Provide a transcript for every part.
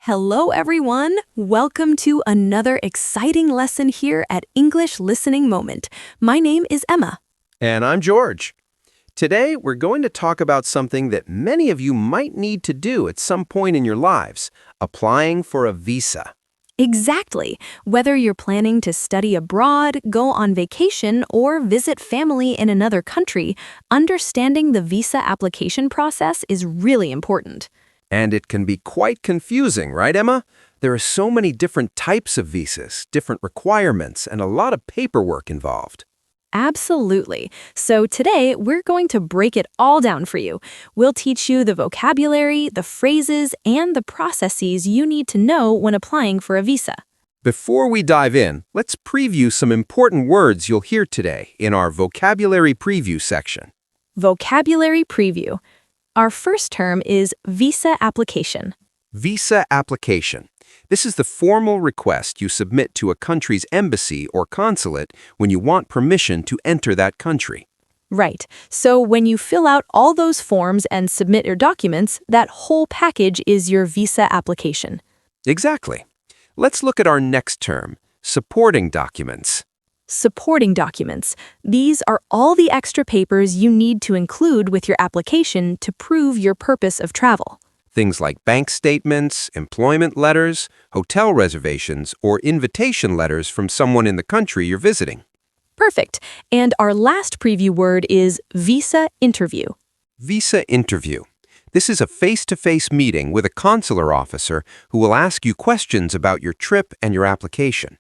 Hello, everyone. Welcome to another exciting lesson here at English Listening Moment. My name is Emma. And I'm George. Today, we're going to talk about something that many of you might need to do at some point in your lives, applying for a visa. Exactly. Whether you're planning to study abroad, go on vacation, or visit family in another country, understanding the visa application process is really important. And it can be quite confusing, right, Emma? There are so many different types of visas, different requirements, and a lot of paperwork involved. Absolutely. So today, we're going to break it all down for you. We'll teach you the vocabulary, the phrases, and the processes you need to know when applying for a visa. Before we dive in, let's preview some important words you'll hear today in our vocabulary preview section. Vocabulary preview. Our first term is visa application. Visa application. This is the formal request you submit to a country's embassy or consulate when you want permission to enter that country. Right. So when you fill out all those forms and submit your documents, that whole package is your visa application. Exactly. Let's look at our next term, supporting documents. Supporting documents. These are all the extra papers you need to include with your application to prove your purpose of travel. Things like bank statements, employment letters, hotel reservations, or invitation letters from someone in the country you're visiting. Perfect. And our last preview word is visa interview. Visa interview. This is a face-to-face meeting with a consular officer who will ask you questions about your trip and your application.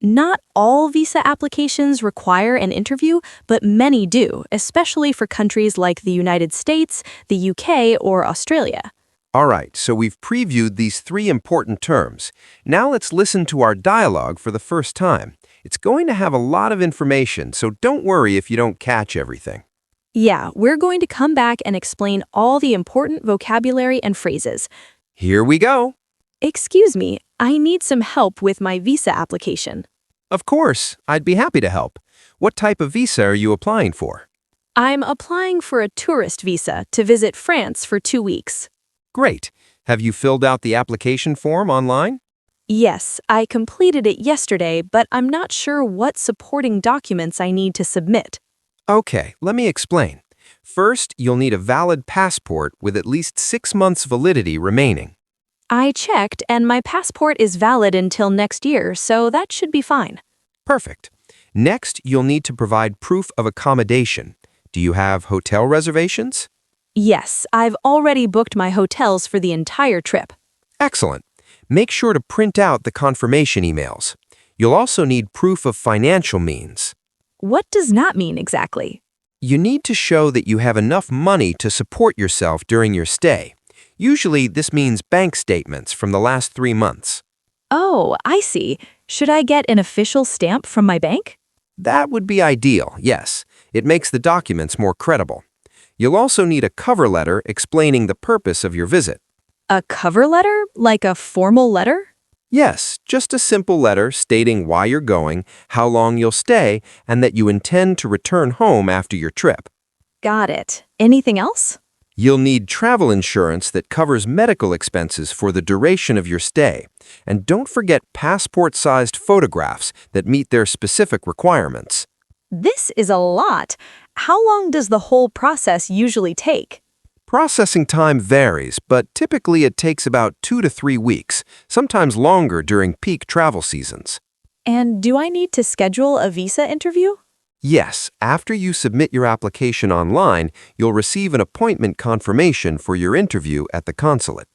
Not all visa applications require an interview, but many do, especially for countries like the United States, the UK, or Australia. All right, so we've previewed these three important terms. Now let's listen to our dialogue for the first time. It's going to have a lot of information, so don't worry if you don't catch everything. Yeah, we're going to come back and explain all the important vocabulary and phrases. Here we go. Excuse me, I need some help with my visa application. Of course, I'd be happy to help. What type of visa are you applying for? I'm applying for a tourist visa to visit France for 2 weeks. Great. Have you filled out the application form online? Yes, I completed it yesterday, but I'm not sure what supporting documents I need to submit. Okay, let me explain. First, you'll need a valid passport with at least 6 months validity remaining. I checked, and my passport is valid until next year, so that should be fine. Perfect. Next, you'll need to provide proof of accommodation. Do you have hotel reservations? Yes, I've already booked my hotels for the entire trip. Excellent. Make sure to print out the confirmation emails. You'll also need proof of financial means. What does that mean exactly? You need to show that you have enough money to support yourself during your stay. Usually, this means bank statements from the last 3 months. Oh, I see. Should I get an official stamp from my bank? That would be ideal, yes. It makes the documents more credible. You'll also need a cover letter explaining the purpose of your visit. A cover letter? Like a formal letter? Yes, just a simple letter stating why you're going, how long you'll stay, and that you intend to return home after your trip. Got it. Anything else? You'll need travel insurance that covers medical expenses for the duration of your stay. And don't forget passport-sized photographs that meet their specific requirements. This is a lot. How long does the whole process usually take? Processing time varies, but typically it takes about 2 to 3 weeks, sometimes longer during peak travel seasons. And do I need to schedule a visa interview? Yes, after you submit your application online, you'll receive an appointment confirmation for your interview at the consulate.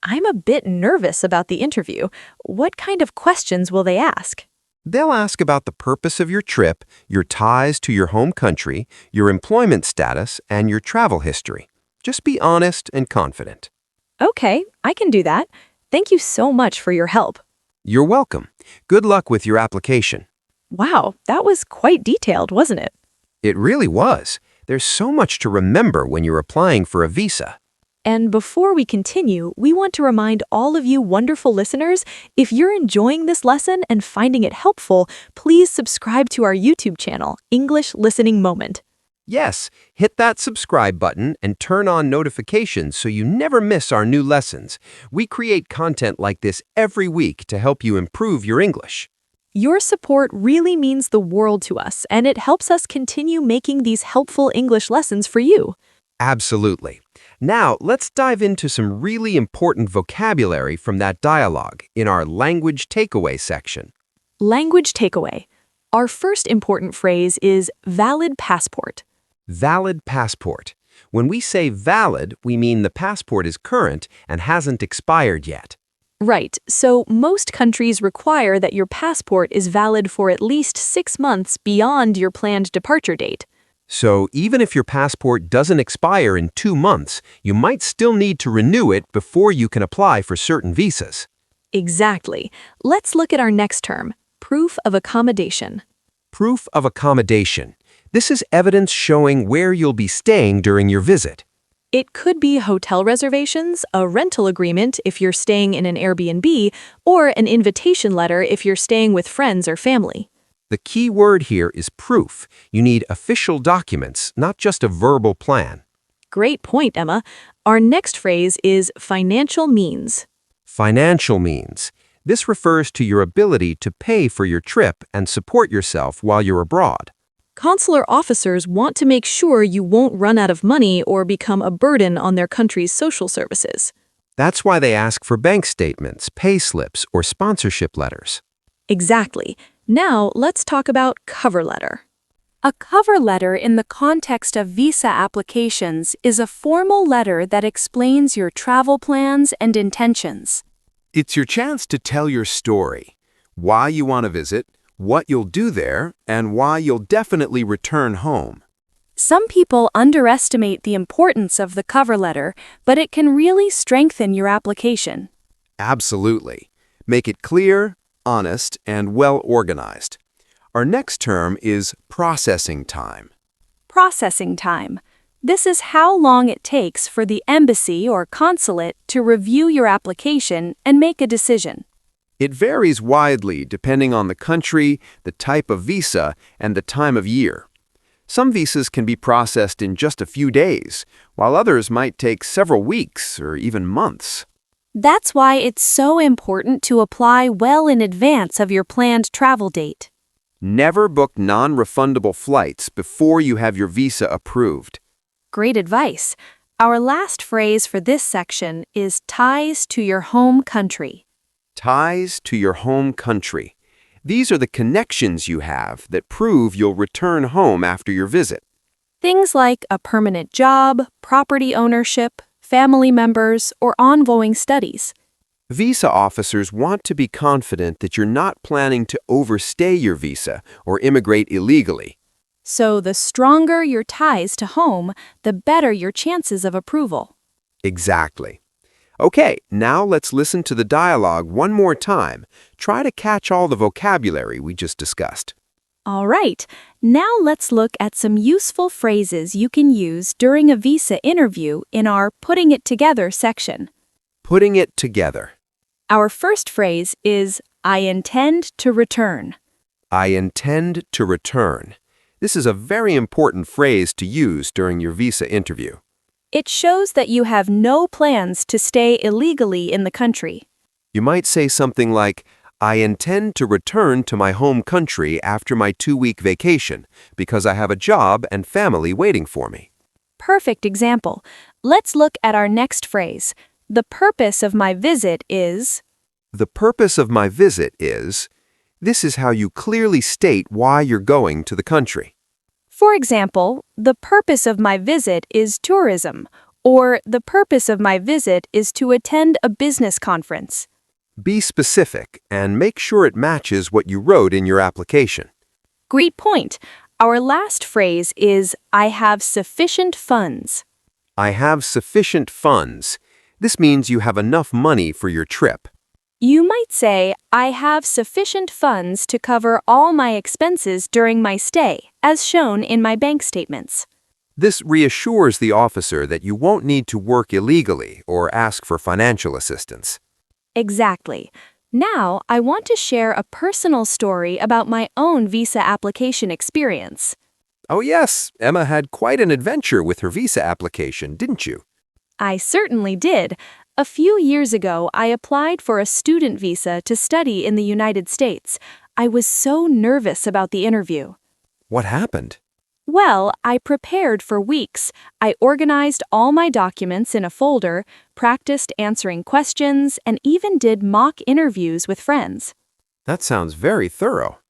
I'm a bit nervous about the interview. What kind of questions will they ask? They'll ask about the purpose of your trip, your ties to your home country, your employment status, and your travel history. Just be honest and confident. Okay, I can do that. Thank you so much for your help. You're welcome. Good luck with your application. Wow, that was quite detailed, wasn't it? It really was. There's so much to remember when you're applying for a visa. And before we continue, we want to remind all of you wonderful listeners, if you're enjoying this lesson and finding it helpful, please subscribe to our YouTube channel, English Listening Moment. Yes, hit that subscribe button and turn on notifications so you never miss our new lessons. We create content like this every week to help you improve your English. Your support really means the world to us, and it helps us continue making these helpful English lessons for you. Absolutely. Now, let's dive into some really important vocabulary from that dialogue in our language takeaway section. Language takeaway. Our first important phrase is valid passport. Valid passport. When we say valid, we mean the passport is current and hasn't expired yet. Right, so most countries require that your passport is valid for at least 6 months beyond your planned departure date. So even if your passport doesn't expire in 2 months, you might still need to renew it before you can apply for certain visas. Exactly. Let's look at our next term, proof of accommodation. Proof of accommodation. This is evidence showing where you'll be staying during your visit. It could be hotel reservations, a rental agreement if you're staying in an Airbnb, or an invitation letter if you're staying with friends or family. The key word here is proof. You need official documents, not just a verbal plan. Great point, Emma. Our next phrase is financial means. Financial means. This refers to your ability to pay for your trip and support yourself while you're abroad. Consular officers want to make sure you won't run out of money or become a burden on their country's social services. That's why they ask for bank statements, pay slips, or sponsorship letters. Exactly. Now, let's talk about cover letter. A cover letter in the context of visa applications is a formal letter that explains your travel plans and intentions. It's your chance to tell your story, why you want to visit, what you'll do there, and why you'll definitely return home. Some people underestimate the importance of the cover letter, but it can really strengthen your application. Absolutely. Make it clear, honest, and well organized. Our next term is processing time. Processing time. This is how long it takes for the embassy or consulate to review your application and make a decision. It varies widely depending on the country, the type of visa, and the time of year. Some visas can be processed in just a few days, while others might take several weeks or even months. That's why it's so important to apply well in advance of your planned travel date. Never book non-refundable flights before you have your visa approved. Great advice. Our last phrase for this section is ties to your home country. Ties to your home country. These are the connections you have that prove you'll return home after your visit. Things like a permanent job, property ownership, family members, or ongoing studies. Visa officers want to be confident that you're not planning to overstay your visa or immigrate illegally. So the stronger your ties to home, the better your chances of approval. Exactly. Okay, now let's listen to the dialogue one more time. Try to catch all the vocabulary we just discussed. All right, now let's look at some useful phrases you can use during a visa interview in our Putting It Together section. Putting it together. Our first phrase is, I intend to return. I intend to return. This is a very important phrase to use during your visa interview. It shows that you have no plans to stay illegally in the country. You might say something like, I intend to return to my home country after my 2-week vacation because I have a job and family waiting for me. Perfect example. Let's look at our next phrase. The purpose of my visit is... The purpose of my visit is... This is how you clearly state why you're going to the country. For example, the purpose of my visit is tourism, or the purpose of my visit is to attend a business conference. Be specific and make sure it matches what you wrote in your application. Great point. Our last phrase is, I have sufficient funds. I have sufficient funds. This means you have enough money for your trip. You might say, I have sufficient funds to cover all my expenses during my stay, as shown in my bank statements. This reassures the officer that you won't need to work illegally or ask for financial assistance. Exactly. Now, I want to share a personal story about my own visa application experience. Oh yes, Emma had quite an adventure with her visa application, didn't you? I certainly did. A few years ago, I applied for a student visa to study in the United States. I was so nervous about the interview. What happened? Well, I prepared for weeks. I organized all my documents in a folder, practiced answering questions, and even did mock interviews with friends. That sounds very thorough.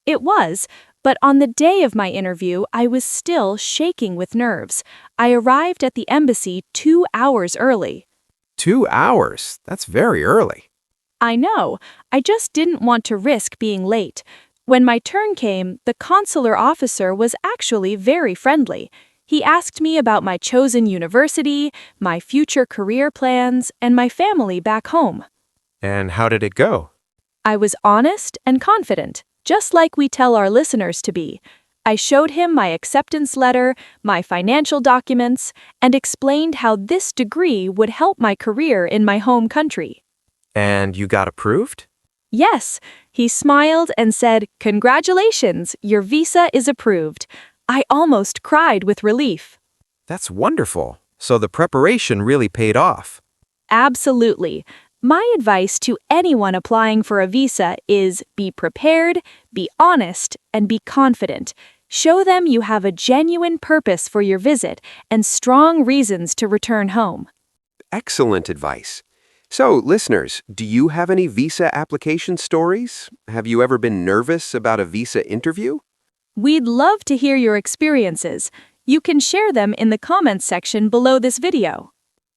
It was, but on the day of my interview, I was still shaking with nerves. I arrived at the embassy 2 hours early. 2 hours? That's very early. I know, I just didn't want to risk being late. When my turn came, the consular officer was actually very friendly. He asked me about my chosen university, my future career plans, and my family back home. And how did it go? I was honest and confident, just like we tell our listeners to be. I showed him my acceptance letter, my financial documents, and explained how this degree would help my career in my home country. And you got approved? Yes, he smiled and said, "Congratulations, your visa is approved." I almost cried with relief. That's wonderful. So the preparation really paid off. Absolutely. My advice to anyone applying for a visa is be prepared, be honest, and be confident. Show them you have a genuine purpose for your visit and strong reasons to return home. Excellent advice. So, listeners, do you have any visa application stories? Have you ever been nervous about a visa interview? We'd love to hear your experiences. You can share them in the comments section below this video.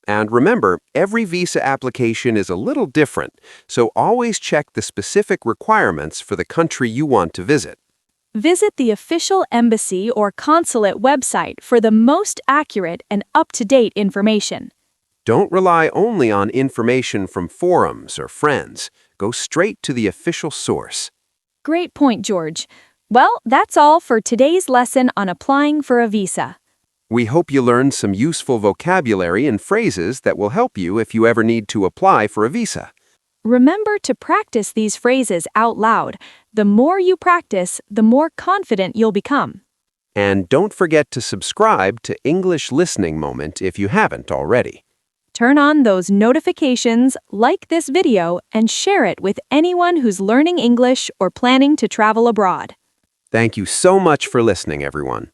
And remember, every visa application is a little different, so always check the specific requirements for the country you want to visit. Visit the official embassy or consulate website for the most accurate and up-to-date information. Don't rely only on information from forums or friends. Go straight to the official source. Great point, George. Well, that's all for today's lesson on applying for a visa. We hope you learned some useful vocabulary and phrases that will help you if you ever need to apply for a visa. Remember to practice these phrases out loud. The more you practice, the more confident you'll become. And don't forget to subscribe to English Listening Moment if you haven't already. Turn on those notifications, like this video, and share it with anyone who's learning English or planning to travel abroad. Thank you so much for listening, everyone.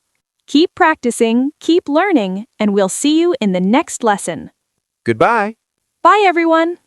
Keep practicing, keep learning, and we'll see you in the next lesson. Goodbye. Bye, everyone!